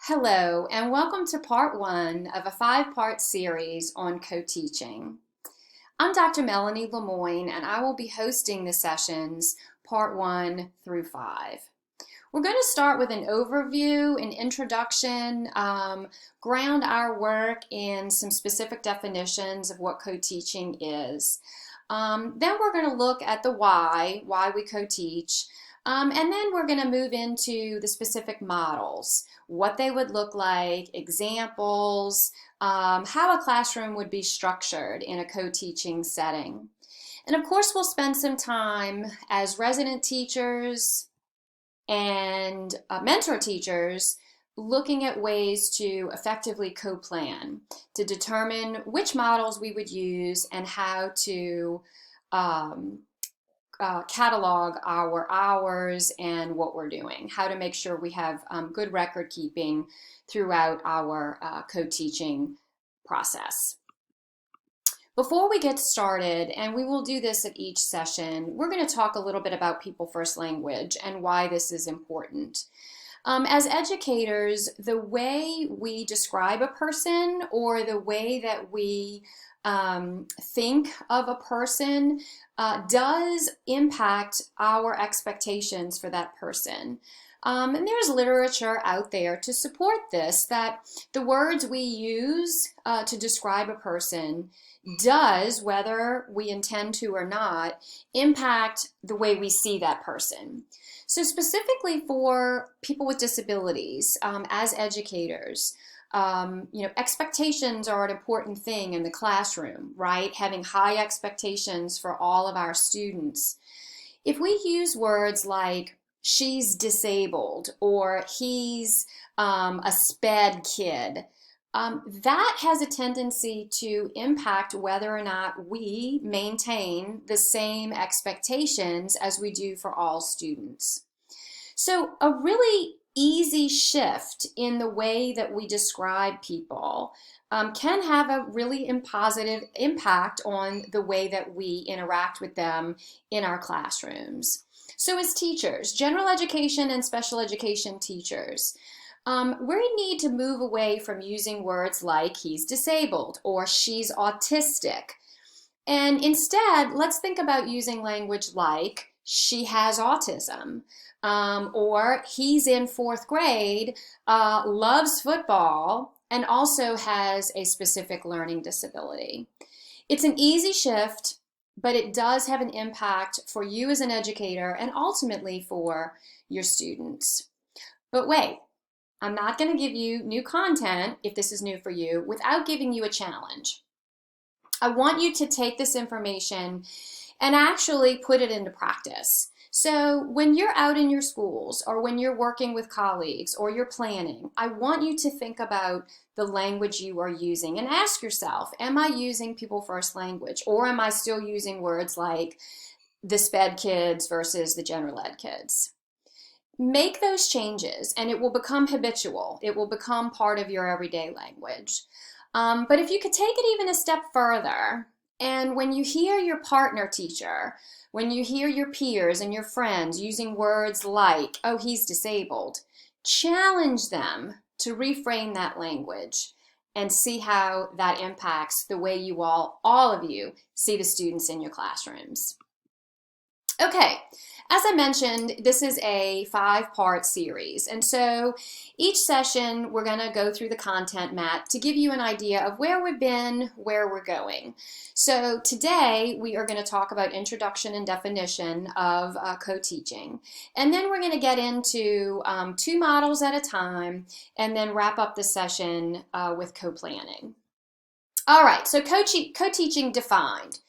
Hello, and welcome to part one of a five-part series on co-teaching. I'm Dr. Melanie Lemoyne, and I will be hosting the sessions part one through five. We're going to start with an overview, an introduction, ground our work in some specific definitions of what co-teaching is. Then we're going to look at the why we co-teach, and then we're going to move into the specific models, what they would look like, examples, how a classroom would be structured in a co-teaching setting. And of course, we'll spend some time as resident teachers and mentor teachers looking at ways to effectively co-plan, to determine which models we would use and how to catalog our hours and what we're doing, how to make sure we have good record keeping throughout our co-teaching process. Before we get started, and we will do this at each session, we're going to talk a little bit about People First Language and why this is important. As educators, the way we describe a person or the way that we think of a person does impact our expectations for that person. And there's literature out there to support this, that the words we use to describe a person does, whether we intend to or not, impact the way we see that person. So specifically for people with disabilities, as educators, expectations are an important thing in the classroom, right? Having high expectations for all of our students. If we use words like she's disabled or he's a SPED kid, that has a tendency to impact whether or not we maintain the same expectations as we do for all students. So a really easy shift in the way that we describe people can have a really positive impact on the way that we interact with them in our classrooms. So as teachers, general education and special education teachers, we need to move away from using words like he's disabled or she's autistic. And instead, let's think about using language like she has autism, or he's in fourth grade, loves football, and also has a specific learning disability. It's an easy shift, but it does have an impact for you as an educator and ultimately for your students. But wait, I'm not going to give you new content, if this is new for you, without giving you a challenge. I want you to take this information and actually put it into practice. So when you're out in your schools or when you're working with colleagues or you're planning, I want you to think about the language you are using and ask yourself, am I using People First Language, or am I still using words like the SPED kids versus the general ed kids? Make those changes and it will become habitual. It will become part of your everyday language. But if you could take it even a step further, and when you hear your partner teacher, when you hear your peers and your friends using words like, oh, he's disabled, challenge them to reframe that language and see how that impacts the way you all of you, see the students in your classrooms. Okay, as I mentioned, this is a five-part series, and so each session we're going to go through the content map to give you an idea of where we've been, where we're going. So today we are going to talk about introduction and definition of co-teaching, and then we're going to get into two models at a time and then wrap up the session with co-planning. All right, so co-teaching defined.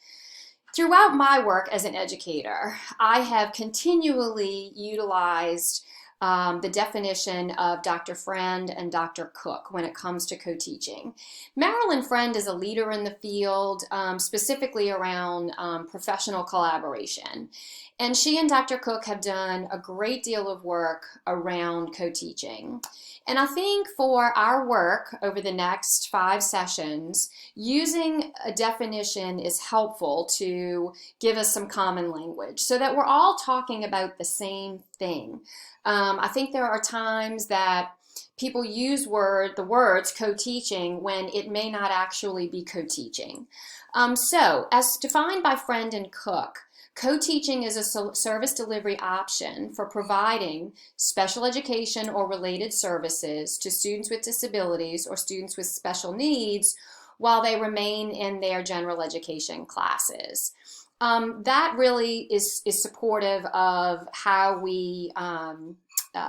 Throughout my work as an educator, I have continually utilized the definition of Dr. Friend and Dr. Cook when it comes to co-teaching. Marilyn Friend is a leader in the field, specifically around professional collaboration. And she and Dr. Cook have done a great deal of work around co-teaching. And I think for our work over the next 5 sessions, using a definition is helpful to give us some common language so that we're all talking about the same thing. I think there are times that people use the words co-teaching when it may not actually be co-teaching. So, as defined by Friend and Cook, co-teaching is a service delivery option for providing special education or related services to students with disabilities or students with special needs while they remain in their general education classes. That really is supportive of how we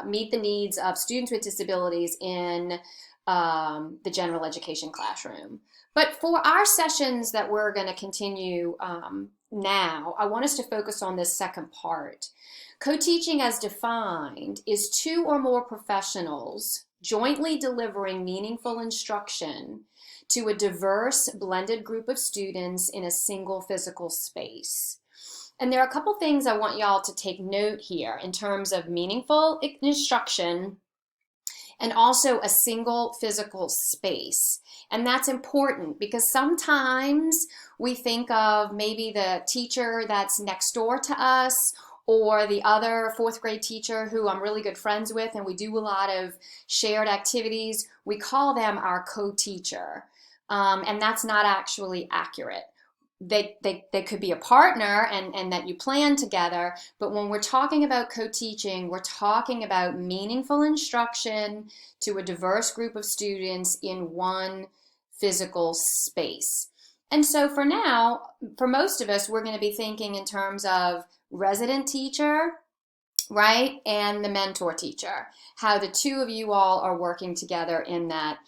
meet the needs of students with disabilities in the general education classroom. But for our sessions that we're going to continue now, I want us to focus on this second part. Co-teaching as defined is two or more professionals jointly delivering meaningful instruction to a diverse blended group of students in a single physical space. And there are a couple things I want y'all to take note here in terms of meaningful instruction and also a single physical space. And that's important because sometimes we think of maybe the teacher that's next door to us or the other fourth grade teacher who I'm really good friends with and we do a lot of shared activities. We call them our co-teacher. And that's not actually accurate. They could be a partner and that you plan together, but when we're talking about co-teaching, we're talking about meaningful instruction to a diverse group of students in one physical space. And so for now, for most of us, we're going to be thinking in terms of resident teacher, right, and the mentor teacher, how the two of you all are working together in that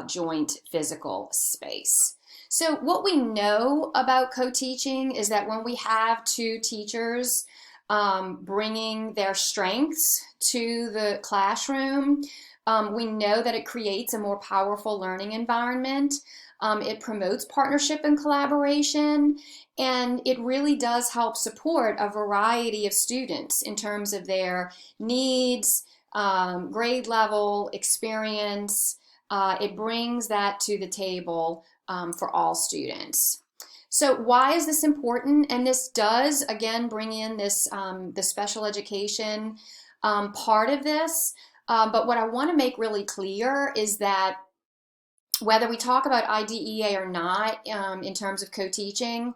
joint physical space. So what we know about co-teaching is that when we have two teachers bringing their strengths to the classroom, we know that it creates a more powerful learning environment. It promotes partnership and collaboration, and it really does help support a variety of students in terms of their needs, grade level, experience. It brings that to the table for all students. So why is this important? And this does, again, bring in this the special education part of this. But what I want to make really clear is that whether we talk about IDEA or not in terms of co-teaching,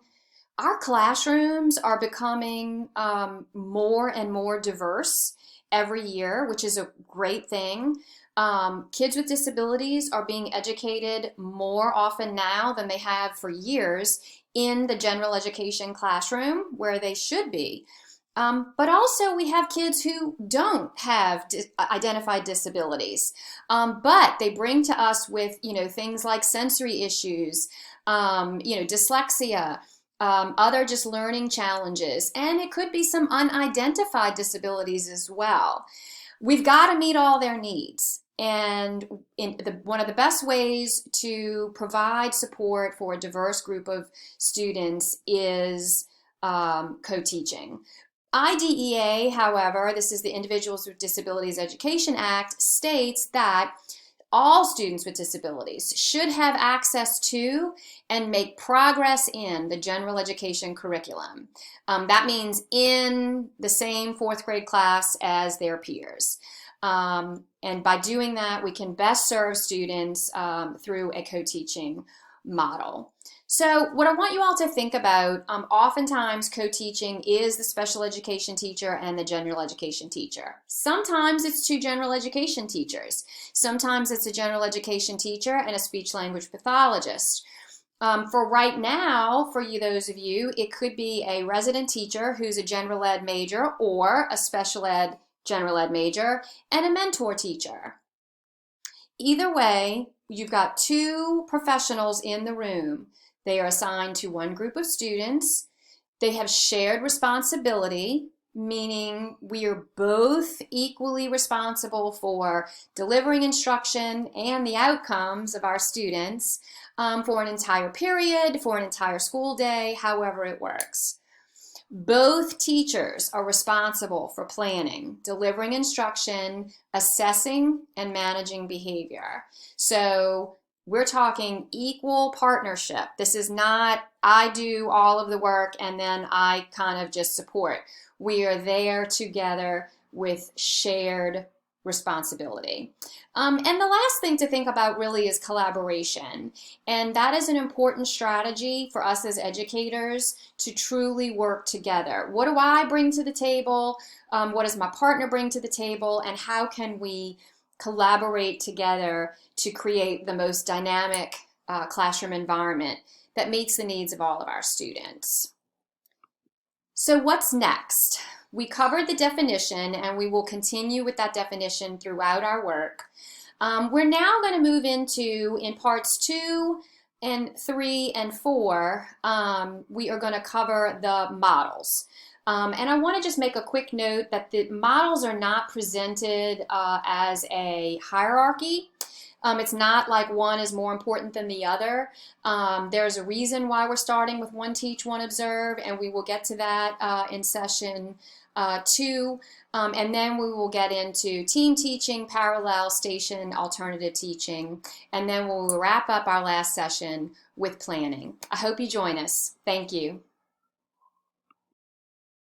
our classrooms are becoming more and more diverse every year, which is a great thing. Kids with disabilities are being educated more often now than they have for years in the general education classroom where they should be. But also we have kids who don't have identified disabilities, but they bring to us with, things like sensory issues, dyslexia, other just learning challenges, and it could be some unidentified disabilities as well. We've got to meet all their needs. And one of the best ways to provide support for a diverse group of students is co-teaching. IDEA, however, this is the Individuals with Disabilities Education Act, states that all students with disabilities should have access to and make progress in the general education curriculum. That means in the same fourth grade class as their peers. And by doing that, we can best serve students through a co-teaching model. So what I want you all to think about, oftentimes co-teaching is the special education teacher and the general education teacher. Sometimes it's two general education teachers. Sometimes it's a general education teacher and a speech language pathologist. For right now, for those of you, it could be a resident teacher who's a general ed major or a special ed general ed major and a mentor teacher. Either way, you've got two professionals in the room. They are assigned to one group of students. They have shared responsibility, meaning we are both equally responsible for delivering instruction and the outcomes of our students for an entire period, for an entire school day, however it works. Both teachers are responsible for planning, delivering instruction, assessing, and managing behavior. So we're talking equal partnership. This is not, I do all of the work and then I kind of just support. We are there together with shared responsibility. And the last thing to think about really is collaboration. And that is an important strategy for us as educators to truly work together. What do I bring to the table? What does my partner bring to the table? And how can we collaborate together to create the most dynamic classroom environment that meets the needs of all of our students? So what's next? We covered the definition, and we will continue with that definition throughout our work. We're now going to move into, in parts 2 and 3 and 4, we are going to cover the models. And I want to just make a quick note that the models are not presented as a hierarchy. It's not like one is more important than the other. There's a reason why we're starting with one teach, one observe, and we will get to that in session 2. And then we will get into team teaching, parallel, station, alternative teaching, and then we'll wrap up our last session with planning. I hope you join us. Thank you.